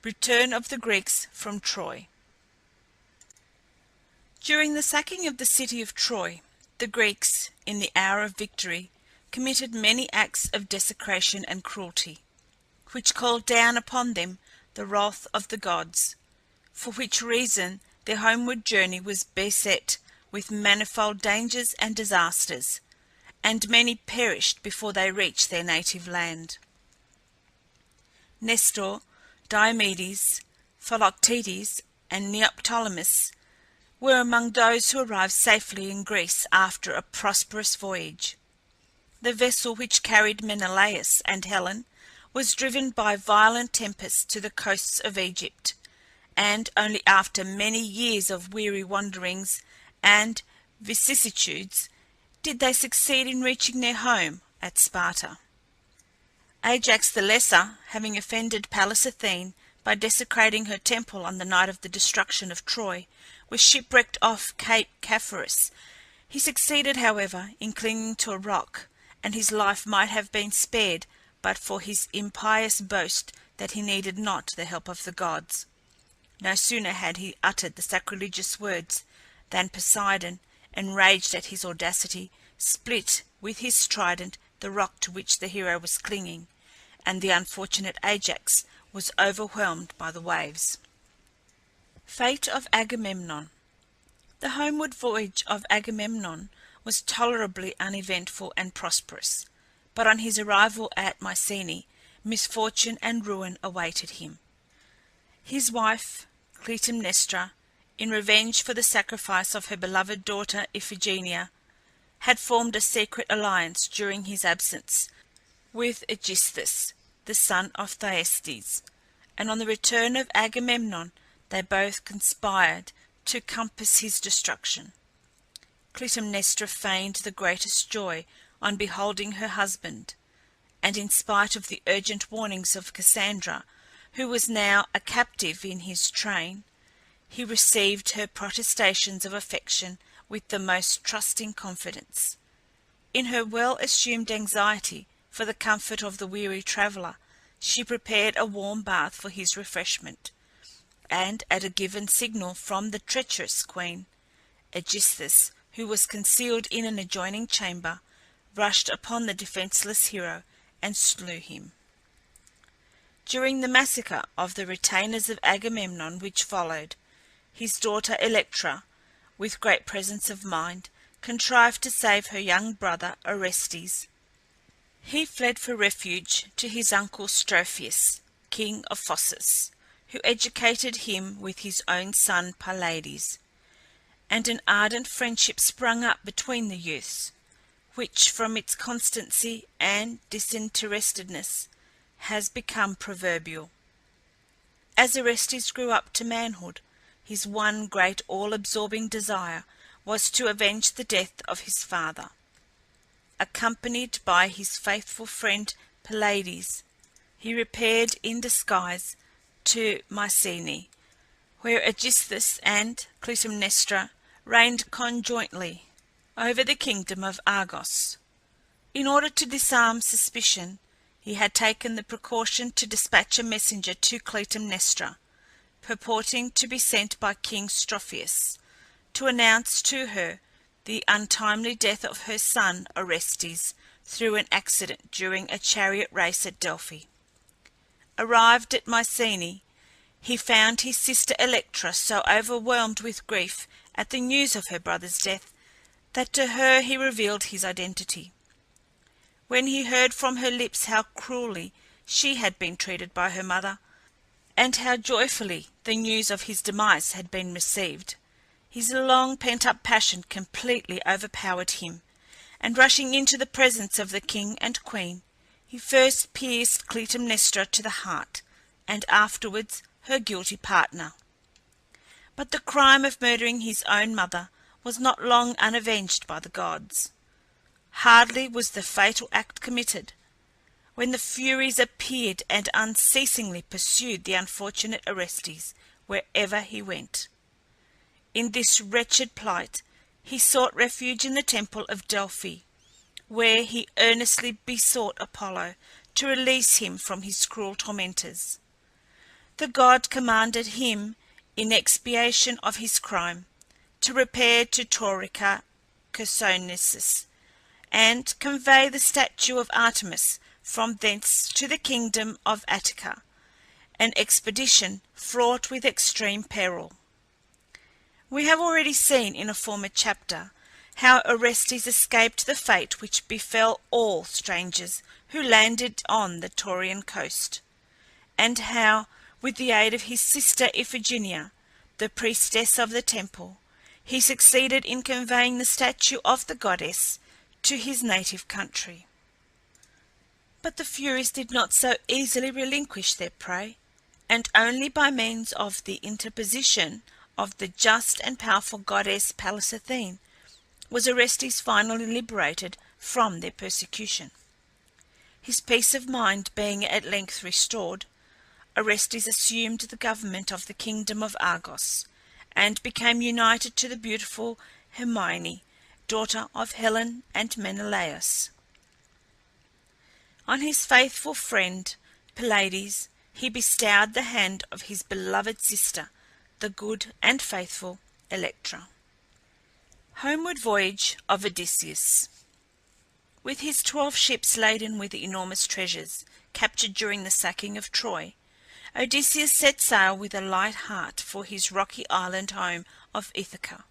Return of the Greeks from Troy. During the sacking of the city of Troy, the Greeks, in the hour of victory, committed many acts of desecration and cruelty, which called down upon them the wrath of the gods, for which reason their homeward journey was beset with manifold dangers and disasters, and many perished before they reached their native land. Nestor, Diomedes, Philoctetes, and Neoptolemus were among those who arrived safely in Greece after a prosperous voyage. The vessel which carried Menelaus and Helen was driven by violent tempests to the coasts of Egypt, and only after many years of weary wanderings and vicissitudes did they succeed in reaching their home at Sparta. Ajax the Lesser, having offended Pallas Athene by desecrating her temple on the night of the destruction of Troy, was shipwrecked off Cape Caphareus. He succeeded, however, in clinging to a rock, and his life might have been spared but for his impious boast that he needed not the help of the gods. No sooner had he uttered the sacrilegious words than Poseidon, enraged at his audacity, split with his trident the rock to which the hero was clinging, and the unfortunate Ajax was overwhelmed by the waves. Fate of Agamemnon. The homeward voyage of Agamemnon was tolerably uneventful and prosperous, but on his arrival at Mycenae, misfortune and ruin awaited him. His wife, Clytemnestra, in revenge for the sacrifice of her beloved daughter Iphigenia, had formed a secret alliance during his absence with Aegisthus, the son of Thyestes, and on the return of Agamemnon they both conspired to compass his destruction. Clytemnestra feigned the greatest joy on beholding her husband, and in spite of the urgent warnings of Cassandra, who was now a captive in his train, he received her protestations of affection with the most trusting confidence. In her well-assumed anxiety for the comfort of the weary traveller, she prepared a warm bath for his refreshment, and at a given signal from the treacherous queen, Aegisthus, who was concealed in an adjoining chamber, rushed upon the defenceless hero and slew him. During the massacre of the retainers of Agamemnon which followed, his daughter Electra, with great presence of mind, contrived to save her young brother Orestes. He fled for refuge to his uncle Strophius, king of Phocis, who educated him with his own son Pylades, and an ardent friendship sprung up between the youths, which from its constancy and disinterestedness has become proverbial. As Orestes grew up to manhood, his one great all-absorbing desire was to avenge the death of his father. Accompanied by his faithful friend Pylades, he repaired in disguise to Mycenae, where Aegisthus and Clytemnestra reigned conjointly over the kingdom of Argos. In order to disarm suspicion, he had taken the precaution to dispatch a messenger to Clytemnestra, purporting to be sent by King Strophius, to announce to her the untimely death of her son Orestes through an accident during a chariot race at Delphi. Arrived at Mycenae, he found his sister Electra so overwhelmed with grief at the news of her brother's death that to her he revealed his identity. When he heard from her lips how cruelly she had been treated by her mother, and how joyfully the news of his demise had been received, his long pent-up passion completely overpowered him, and rushing into the presence of the king and queen, he first pierced Clytemnestra to the heart, and afterwards her guilty partner. But the crime of murdering his own mother was not long unavenged by the gods. Hardly was the fatal act committed, when the Furies appeared and unceasingly pursued the unfortunate Orestes wherever he went. In this wretched plight he sought refuge in the temple of Delphi, where he earnestly besought Apollo to release him from his cruel tormentors. the god commanded him, in expiation of his crime, to repair to Taurica Chersonesus, and convey the statue of Artemis from thence to the kingdom of Ithaca, an expedition fraught with extreme peril. We have already seen in a former chapter how Orestes escaped the fate which befell all strangers who landed on the Taurian coast, and how, with the aid of his sister Iphigenia, the priestess of the temple, he succeeded in conveying the statue of the goddess to his native country. But the Furies did not so easily relinquish their prey, and only by means of the interposition of the just and powerful goddess Pallas Athene was Orestes finally liberated from their persecution. His peace of mind being at length restored, Orestes assumed the government of the kingdom of Argos, and became united to the beautiful Hermione, daughter of Helen and Menelaus. On his faithful friend Pylades he bestowed the hand of his beloved sister, the good and faithful Electra. Homeward voyage of Odysseus. With his 12 ships laden with enormous treasures captured during the sacking of Troy, Odysseus set sail with a light heart for his rocky island home of Ithaca.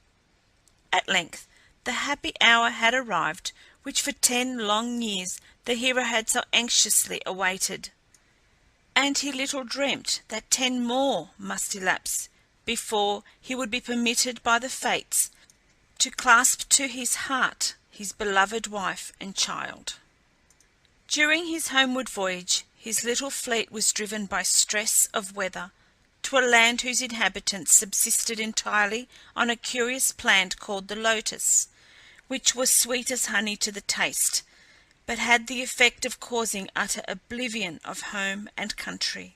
At length the happy hour had arrived which for 10 long years the hero had so anxiously awaited, and he little dreamt that 10 more must elapse before he would be permitted by the fates to clasp to his heart his beloved wife and child. During his homeward voyage his little fleet was driven by stress of weather to a land whose inhabitants subsisted entirely on a curious plant called the lotus, which was sweet as honey to the taste, but had the effect of causing utter oblivion of home and country,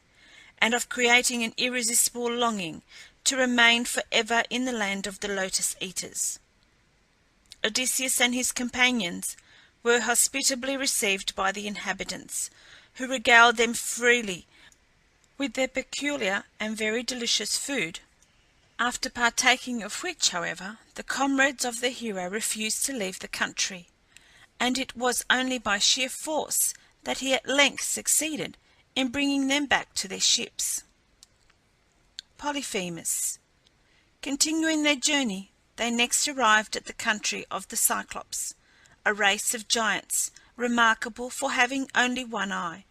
and of creating an irresistible longing to remain for ever in the land of the lotus-eaters. Odysseus and his companions were hospitably received by the inhabitants, who regaled them freely with their peculiar and very delicious food, after partaking of which, however, the comrades of the hero refused to leave the country, and it was only by sheer force that he at length succeeded in bringing them back to their ships. Polyphemus. Continuing their journey, they next arrived at the country of the Cyclops, a race of giants remarkable for having only one eye,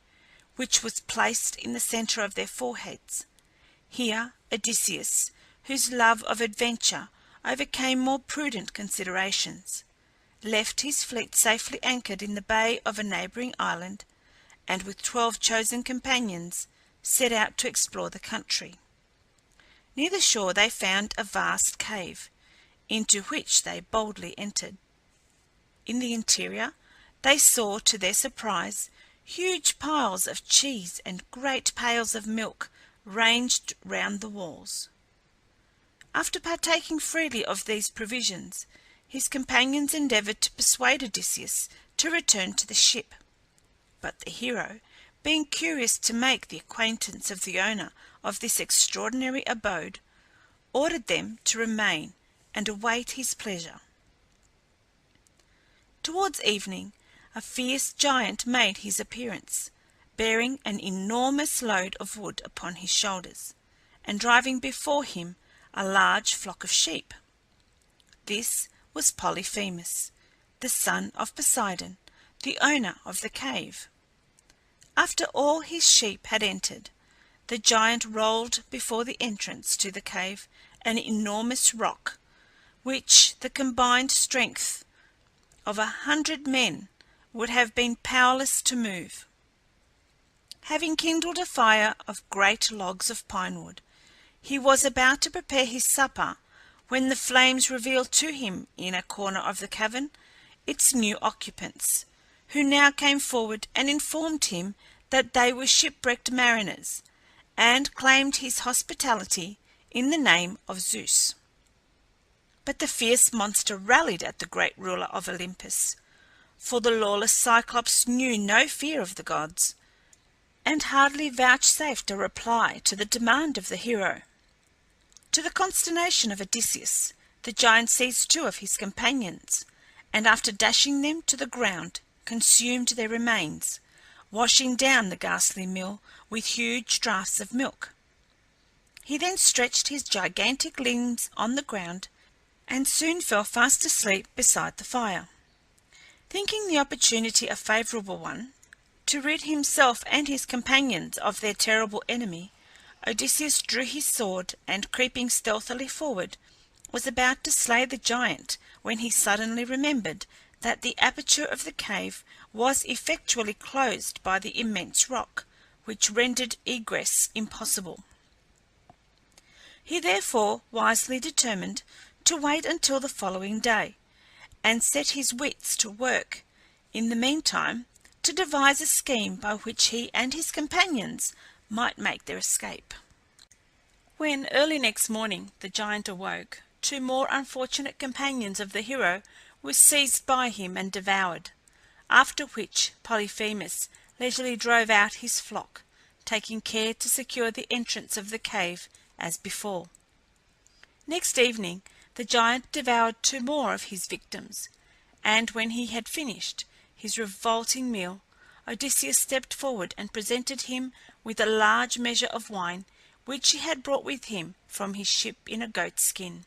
which was placed in the centre of their foreheads. Here Odysseus, whose love of adventure overcame more prudent considerations, left his fleet safely anchored in the bay of a neighbouring island, and with 12 chosen companions set out to explore the country. Near the shore they found a vast cave, into which they boldly entered. In the interior they saw, to their surprise, huge piles of cheese and great pails of milk ranged round the walls. After partaking freely of these provisions, his companions endeavoured to persuade Odysseus to return to the ship, but the hero, being curious to make the acquaintance of the owner of this extraordinary abode, ordered them to remain and await his pleasure. Towards evening a fierce giant made his appearance, bearing an enormous load of wood upon his shoulders, and driving before him a large flock of sheep. This was Polyphemus, the son of Poseidon, the owner of the cave. After all his sheep had entered, the giant rolled before the entrance to the cave an enormous rock, which the combined strength of 100 men would have been powerless to move. Having kindled a fire of great logs of pinewood, he was about to prepare his supper, when the flames revealed to him in a corner of the cavern its new occupants, who now came forward and informed him that they were shipwrecked mariners, and claimed his hospitality in the name of Zeus. But the fierce monster rallied at the great ruler of Olympus, for the lawless Cyclops knew no fear of the gods, and hardly vouchsafed a reply to the demand of the hero. To the consternation of Odysseus, the giant seized two of his companions, and after dashing them to the ground, consumed their remains, washing down the ghastly meal with huge draughts of milk. He then stretched his gigantic limbs on the ground, and soon fell fast asleep beside the fire. Thinking the opportunity a favourable one to rid himself and his companions of their terrible enemy, Odysseus drew his sword, and creeping stealthily forward, was about to slay the giant, when he suddenly remembered that the aperture of the cave was effectually closed by the immense rock, which rendered egress impossible. He therefore wisely determined to wait until the following day, and set his wits to work, in the meantime, to devise a scheme by which he and his companions might make their escape. When early next morning the giant awoke, two more unfortunate companions of the hero were seized by him and devoured, after which Polyphemus leisurely drove out his flock, taking care to secure the entrance of the cave as before. Next evening the giant devoured two more of his victims, and when he had finished his revolting meal, Odysseus stepped forward and presented him with a large measure of wine which he had brought with him from his ship in a goat's skin.